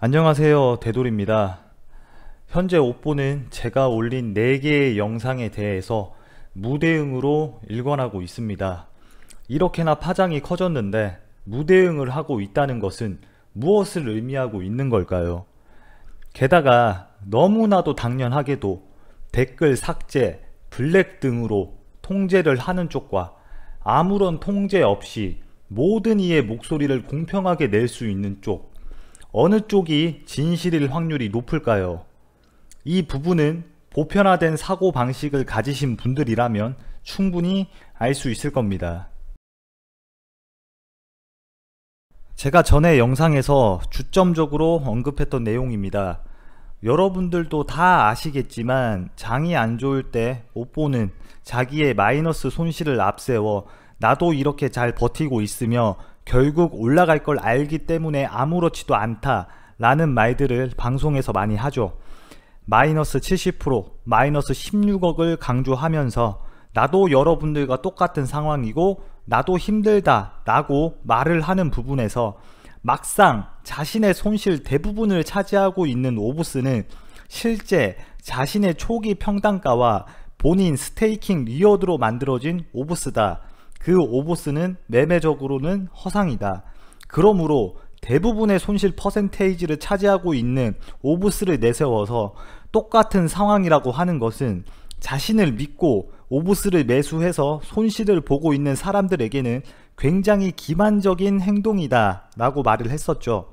안녕하세요, 대돌입니다. 현재 옵보는 제가 올린 4개의 영상에 대해서 무대응으로 일관하고 있습니다. 이렇게나 파장이 커졌는데 무대응을 하고 있다는 것은 무엇을 의미하고 있는 걸까요? 게다가 너무나도 당연하게도 댓글 삭제, 블랙 등으로 통제를 하는 쪽과 아무런 통제 없이 모든 이의 목소리를 공평하게 낼 수 있는 쪽, 어느 쪽이 진실일 확률이 높을까요? 이 부분은 보편화된 사고방식을 가지신 분들이라면 충분히 알 수 있을 겁니다. 제가 전에 영상에서 주점적으로 언급했던 내용입니다. 여러분들도 다 아시겠지만 장이 안 좋을 때 옵보는 자기의 마이너스 손실을 앞세워 나도 이렇게 잘 버티고 있으며 결국 올라갈 걸 알기 때문에 아무렇지도 않다 라는 말들을 방송에서 많이 하죠. 마이너스 70%, 마이너스 16억을 강조하면서 나도 여러분들과 똑같은 상황이고 나도 힘들다 라고 말을 하는 부분에서 막상 자신의 손실 대부분을 차지하고 있는 오브스는 실제 자신의 초기 평단가와 본인 스테이킹 리워드로 만들어진 오브스다. 그 오브스는 매매적으로는 허상이다. 그러므로 대부분의 손실 퍼센테이지를 차지하고 있는 오브스를 내세워서 똑같은 상황이라고 하는 것은 자신을 믿고 오브스를 매수해서 손실을 보고 있는 사람들에게는 굉장히 기만적인 행동이다 라고 말을 했었죠.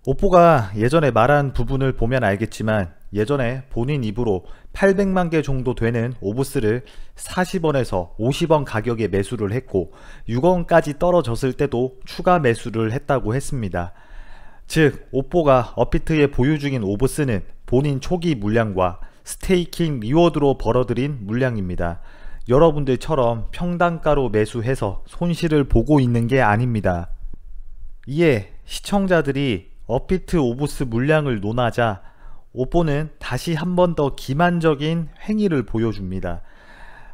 옵보가 예전에 말한 부분을 보면 알겠지만 예전에 본인 입으로 800만 개 정도 되는 오브스를 40원에서 50원 가격에 매수를 했고 6원까지 떨어졌을 때도 추가 매수를 했다고 했습니다. 즉 옵보가 업비트에 보유 중인 오브스는 본인 초기 물량과 스테이킹 리워드로 벌어들인 물량입니다. 여러분들처럼 평단가로 매수해서 손실을 보고 있는 게 아닙니다. 이에 시청자들이 업비트 오브스 물량을 논하자 옵보는 다시 한 번 더 기만적인 행위를 보여줍니다.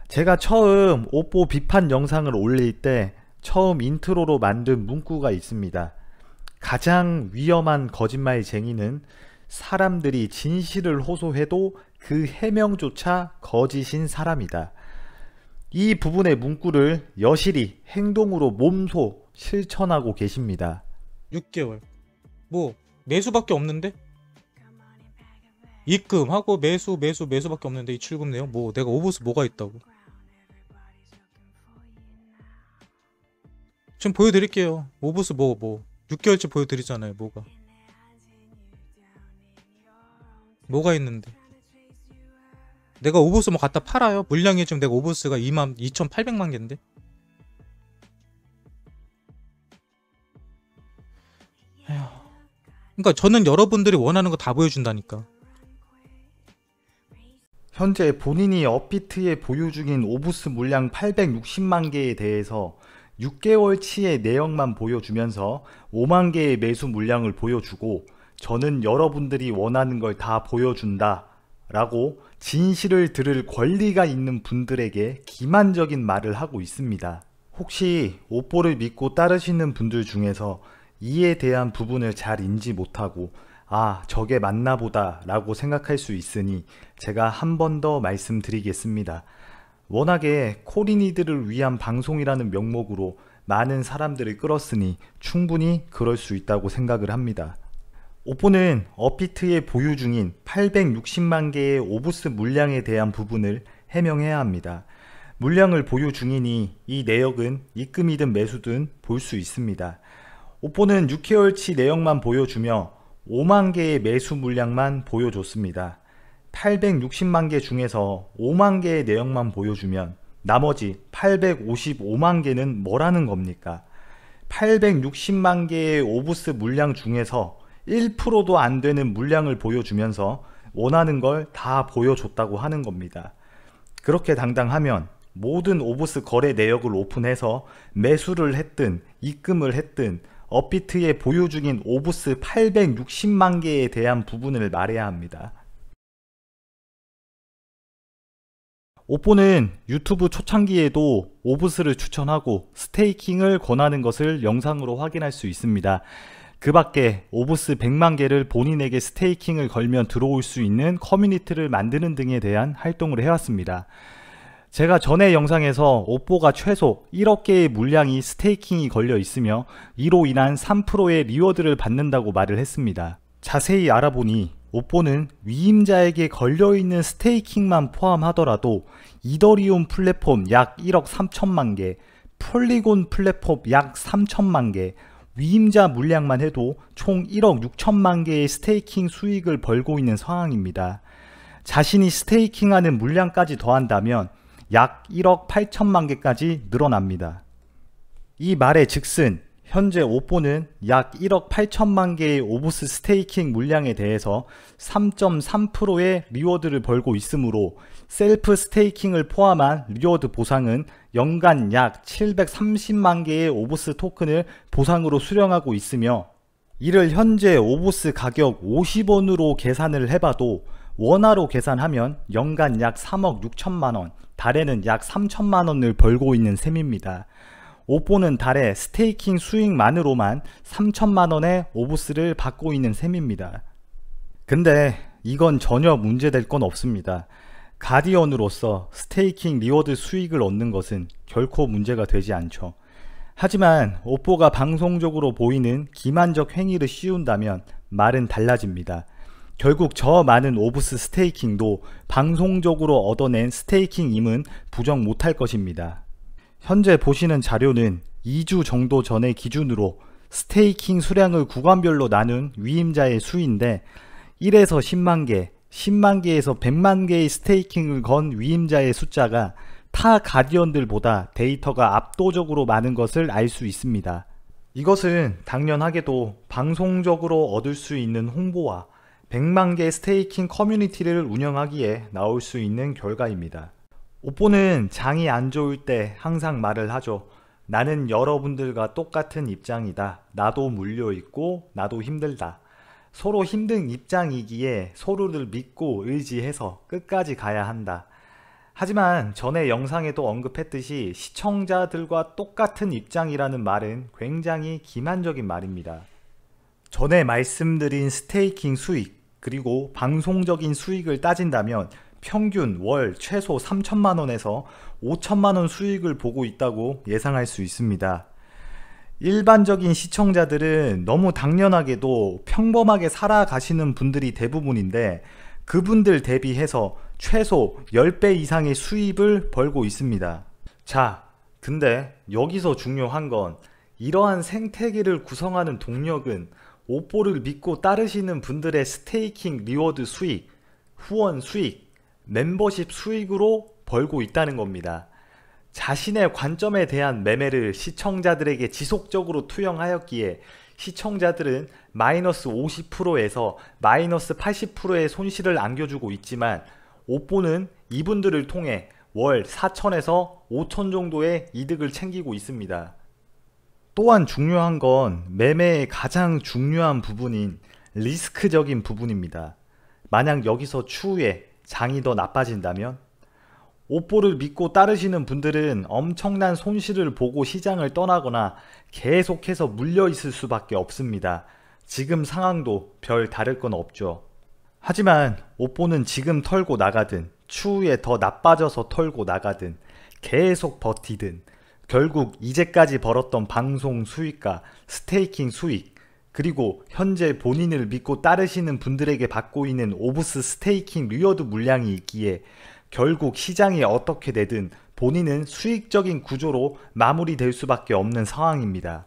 제가 처음 옵보 비판 영상을 올릴 때 처음 인트로로 만든 문구가 있습니다. 가장 위험한 거짓말쟁이는 사람들이 진실을 호소해도 그 해명조차 거짓인 사람이다. 이 부분의 문구를 여실히 행동으로 몸소 실천하고 계십니다. 6개월 뭐 매수밖에 없는데? 입금하고 매수밖에 없는데 이 출금 내용 뭐 내가 오브스 뭐가 있다고. 지금 보여드릴게요. 오브스 뭐 6개월째 보여드리잖아요. 뭐가 있는데 내가 오브스 뭐 갖다 팔아요? 물량이 지금 내가 오브스가 22,800만 개인데 에휴. 그러니까 저는 여러분들이 원하는 거 다 보여준다니까. 현재 본인이 업비트에 보유 중인 오브스 물량 860만 개에 대해서 6개월치의 내역만 보여주면서 5만 개의 매수 물량을 보여주고 저는 여러분들이 원하는 걸 다 보여준다 라고 진실을 들을 권리가 있는 분들에게 기만적인 말을 하고 있습니다. 혹시 옵보를 믿고 따르시는 분들 중에서 이에 대한 부분을 잘 인지 못하고 저게 맞나 보다 라고 생각할 수 있으니 제가 한 번 더 말씀드리겠습니다. 워낙에 코린이들을 위한 방송이라는 명목으로 많은 사람들을 끌었으니 충분히 그럴 수 있다고 생각을 합니다. 옵보는 업비트에 보유 중인 860만 개의 오브스 물량에 대한 부분을 해명해야 합니다. 물량을 보유 중이니 이 내역은 입금이든 매수든 볼 수 있습니다. 옵보는 6개월치 내역만 보여주며 5만 개의 매수 물량만 보여줬습니다. 860만 개 중에서 5만 개의 내역만 보여주면 나머지 855만 개는 뭐라는 겁니까? 860만 개의 오브스 물량 중에서 1%도 안 되는 물량을 보여주면서 원하는 걸 다 보여줬다고 하는 겁니다. 그렇게 당당하면 모든 오브스 거래 내역을 오픈해서 매수를 했든 입금을 했든 업비트에 보유 중인 오브스 860만 개에 대한 부분을 말해야 합니다. 옵보는 유튜브 초창기에도 오브스를 추천하고 스테이킹을 권하는 것을 영상으로 확인할 수 있습니다. 그 밖에 오브스 100만 개를 본인에게 스테이킹을 걸면 들어올 수 있는 커뮤니티를 만드는 등에 대한 활동을 해왔습니다. 제가 전에 영상에서 오뽀가 최소 1억 개의 물량이 스테이킹이 걸려 있으며 이로 인한 3%의 리워드를 받는다고 말을 했습니다. 자세히 알아보니 오뽀는 위임자에게 걸려있는 스테이킹만 포함하더라도 이더리움 플랫폼 약 1억 3천만 개, 폴리곤 플랫폼 약 3천만 개, 위임자 물량만 해도 총 1억 6천만 개의 스테이킹 수익을 벌고 있는 상황입니다. 자신이 스테이킹하는 물량까지 더한다면 약 1억 8천만 개까지 늘어납니다. 이 말의 즉슨 현재 오뽀는 약 1억 8천만 개의 오브스 스테이킹 물량에 대해서 3.3%의 리워드를 벌고 있으므로 셀프 스테이킹을 포함한 리워드 보상은 연간 약 730만 개의 오브스 토큰을 보상으로 수령하고 있으며, 이를 현재 오브스 가격 50원으로 계산을 해봐도 원화로 계산하면 연간 약 3억 6천만원, 달에는 약 3천만원을 벌고 있는 셈입니다. 오뽀는 달에 스테이킹 수익만으로만 3천만원의 오브스를 받고 있는 셈입니다. 근데 이건 전혀 문제될 건 없습니다. 가디언으로서 스테이킹 리워드 수익을 얻는 것은 결코 문제가 되지 않죠. 하지만 오뽀가 방송적으로 보이는 기만적 행위를 씌운다면 말은 달라집니다. 결국 저 많은 오브스 스테이킹도 방송적으로 얻어낸 스테이킹임은 부정 못할 것입니다. 현재 보시는 자료는 2주 정도 전의 기준으로 스테이킹 수량을 구간별로 나눈 위임자의 수인데 1에서 10만 개, 10만 개에서 100만 개의 스테이킹을 건 위임자의 숫자가 타 가디언들보다 데이터가 압도적으로 많은 것을 알 수 있습니다. 이것은 당연하게도 방송적으로 얻을 수 있는 홍보와 100만 개 스테이킹 커뮤니티를 운영하기에 나올 수 있는 결과입니다. 오뽀는 장이 안 좋을 때 항상 말을 하죠. 나는 여러분들과 똑같은 입장이다. 나도 물려있고 나도 힘들다. 서로 힘든 입장이기에 서로를 믿고 의지해서 끝까지 가야 한다. 하지만 전에 영상에도 언급했듯이 시청자들과 똑같은 입장이라는 말은 굉장히 기만적인 말입니다. 전에 말씀드린 스테이킹 수익 그리고 방송적인 수익을 따진다면 평균 월 최소 3천만원에서 5천만원 수익을 보고 있다고 예상할 수 있습니다. 일반적인 시청자들은 너무 당연하게도 평범하게 살아가시는 분들이 대부분인데 그분들 대비해서 최소 10배 이상의 수입을 벌고 있습니다. 자, 근데 여기서 중요한 건 이러한 생태계를 구성하는 동력은 오뽀를 믿고 따르시는 분들의 스테이킹 리워드 수익, 후원 수익, 멤버십 수익으로 벌고 있다는 겁니다. 자신의 관점에 대한 매매를 시청자들에게 지속적으로 투영하였기에 시청자들은 마이너스 50%에서 마이너스 80%의 손실을 안겨주고 있지만 오뽀는 이분들을 통해 월 4천에서 5천 정도의 이득을 챙기고 있습니다. 또한 중요한 건 매매의 가장 중요한 부분인 리스크적인 부분입니다. 만약 여기서 추후에 장이 더 나빠진다면 오뽀를 믿고 따르시는 분들은 엄청난 손실을 보고 시장을 떠나거나 계속해서 물려 있을 수밖에 없습니다. 지금 상황도 별 다를 건 없죠. 하지만 오뽀는 지금 털고 나가든 추후에 더 나빠져서 털고 나가든 계속 버티든 결국 이제까지 벌었던 방송 수익과 스테이킹 수익 그리고 현재 본인을 믿고 따르시는 분들에게 받고 있는 오브스 스테이킹 리워드 물량이 있기에 결국 시장이 어떻게 되든 본인은 수익적인 구조로 마무리될 수밖에 없는 상황입니다.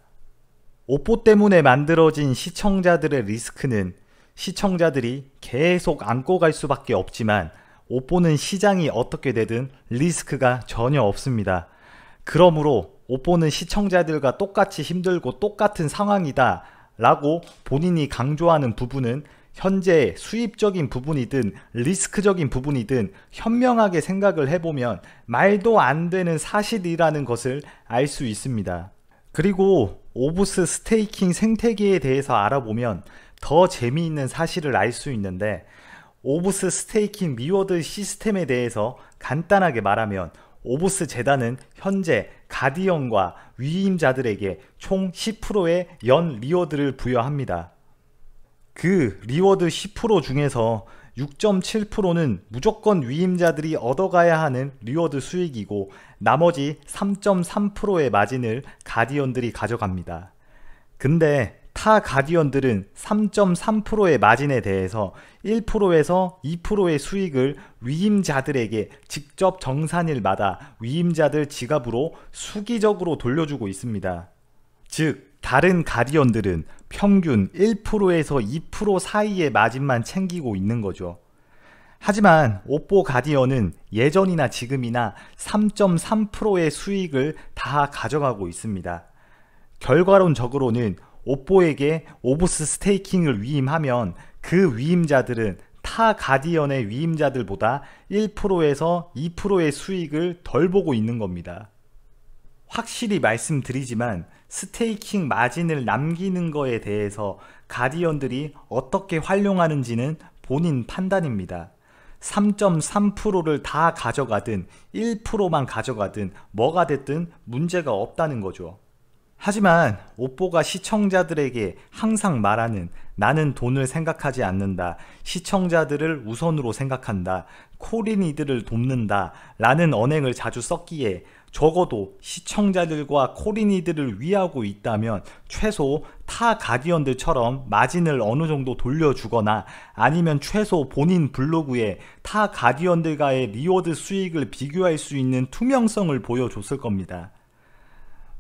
오뽀 때문에 만들어진 시청자들의 리스크는 시청자들이 계속 안고 갈 수밖에 없지만 오뽀는 시장이 어떻게 되든 리스크가 전혀 없습니다. 그러므로 오뽀는 시청자들과 똑같이 힘들고 똑같은 상황이다 라고 본인이 강조하는 부분은 현재 수입적인 부분이든 리스크적인 부분이든 현명하게 생각을 해보면 말도 안 되는 사실이라는 것을 알 수 있습니다. 그리고 오브스 스테이킹 생태계에 대해서 알아보면 더 재미있는 사실을 알 수 있는데 오브스 스테이킹 리워드 시스템에 대해서 간단하게 말하면 오보스 재단은 현재 가디언과 위임자들에게 총 10%의 연 리워드를 부여합니다. 그 리워드 10% 중에서 6.7%는 무조건 위임자들이 얻어가야 하는 리워드 수익이고 나머지 3.3%의 마진을 가디언들이 가져갑니다. 근데 타 가디언들은 3.3%의 마진에 대해서 1%에서 2%의 수익을 위임자들에게 직접 정산일마다 위임자들 지갑으로 수기적으로 돌려주고 있습니다. 즉 다른 가디언들은 평균 1%에서 2% 사이의 마진만 챙기고 있는 거죠. 하지만 오뽀 가디언은 예전이나 지금이나 3.3%의 수익을 다 가져가고 있습니다. 결과론적으로는 오뽀에게 오보스 스테이킹을 위임하면 그 위임자들은 타 가디언의 위임자들보다 1%에서 2%의 수익을 덜 보고 있는 겁니다. 확실히 말씀드리지만 스테이킹 마진을 남기는 거에 대해서 가디언들이 어떻게 활용하는지는 본인 판단입니다. 3.3%를 다 가져가든 1%만 가져가든 뭐가 됐든 문제가 없다는 거죠. 하지만 오뽀가 시청자들에게 항상 말하는 나는 돈을 생각하지 않는다, 시청자들을 우선으로 생각한다, 코린이들을 돕는다 라는 언행을 자주 썼기에 적어도 시청자들과 코린이들을 위하고 있다면 최소 타 가디언들처럼 마진을 어느 정도 돌려주거나 아니면 최소 본인 블로그에 타 가디언들과의 리워드 수익을 비교할 수 있는 투명성을 보여줬을 겁니다.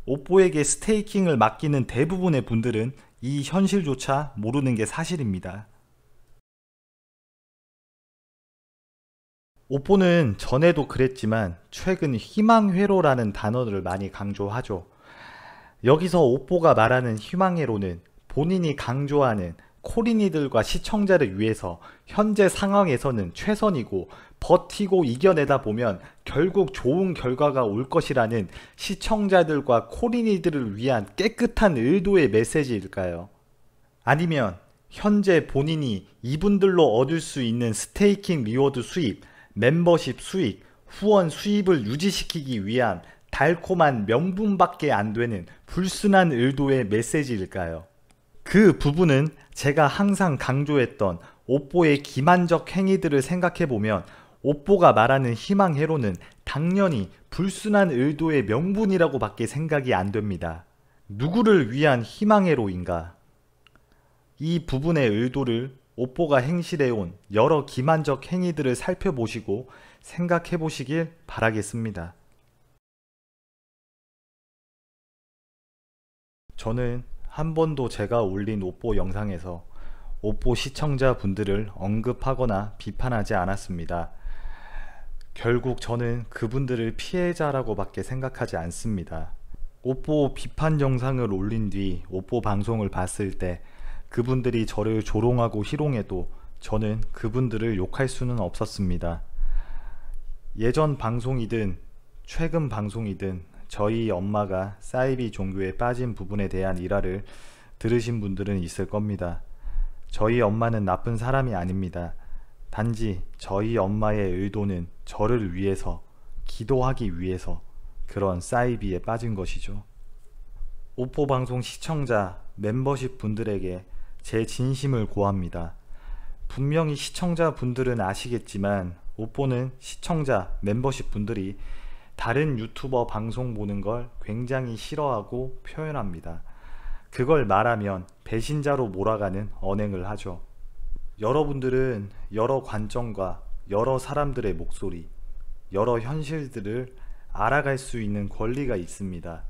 오뽀에게 스테이킹을 맡기는 대부분의 분들은 이 현실조차 모르는 게 사실입니다. 오뽀는 전에도 그랬지만 최근 희망회로라는 단어를 많이 강조하죠. 여기서 오뽀가 말하는 희망회로는 본인이 강조하는 코린이들과 시청자를 위해서 현재 상황에서는 최선이고 버티고 이겨내다 보면 결국 좋은 결과가 올 것이라는 시청자들과 코린이들을 위한 깨끗한 의도의 메시지일까요? 아니면 현재 본인이 이분들로 얻을 수 있는 스테이킹 리워드 수입, 멤버십 수익, 후원 수입을 유지시키기 위한 달콤한 명분밖에 안 되는 불순한 의도의 메시지일까요? 그 부분은 제가 항상 강조했던 오뽀의 기만적 행위들을 생각해보면 오뽀가 말하는 희망회로는 당연히 불순한 의도의 명분이라고 밖에 생각이 안 됩니다. 누구를 위한 희망회로인가? 이 부분의 의도를 오뽀가 행실해온 여러 기만적 행위들을 살펴보시고 생각해보시길 바라겠습니다. 저는 한 번도 제가 올린 오뽀 영상에서 오뽀 시청자분들을 언급하거나 비판하지 않았습니다. 결국 저는 그분들을 피해자라고 밖에 생각하지 않습니다. 오뽀 비판 영상을 올린 뒤 오뽀 방송을 봤을 때 그분들이 저를 조롱하고 희롱해도 저는 그분들을 욕할 수는 없었습니다. 예전 방송이든 최근 방송이든 저희 엄마가 사이비 종교에 빠진 부분에 대한 일화를 들으신 분들은 있을 겁니다. 저희 엄마는 나쁜 사람이 아닙니다. 단지 저희 엄마의 의도는 저를 위해서, 기도하기 위해서 그런 사이비에 빠진 것이죠. 오뽀 방송 시청자, 멤버십 분들에게 제 진심을 고합니다. 분명히 시청자 분들은 아시겠지만 오뽀는 시청자, 멤버십 분들이 다른 유튜버 방송 보는 걸 굉장히 싫어하고 표현합니다. 그걸 말하면 배신자로 몰아가는 언행을 하죠. 여러분들은 여러 관점과 여러 사람들의 목소리, 여러 현실들을 알아갈 수 있는 권리가 있습니다.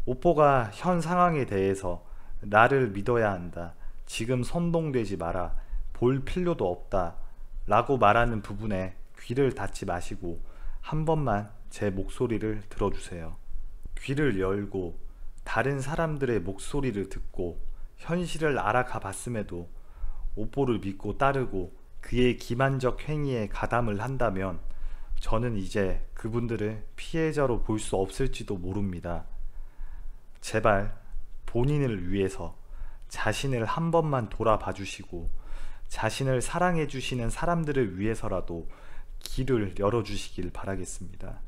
오뽀가 현 상황에 대해서 나를 믿어야 한다, 지금 선동되지 마라, 볼 필요도 없다 라고 말하는 부분에 귀를 닫지 마시고 한 번만 제 목소리를 들어주세요. 귀를 열고 다른 사람들의 목소리를 듣고 현실을 알아가 봤음에도 오뽀를 믿고 따르고 그의 기만적 행위에 가담을 한다면 저는 이제 그분들을 피해자로 볼 수 없을지도 모릅니다. 제발 본인을 위해서 자신을 한 번만 돌아봐 주시고 자신을 사랑해 주시는 사람들을 위해서라도 길을 열어주시길 바라겠습니다.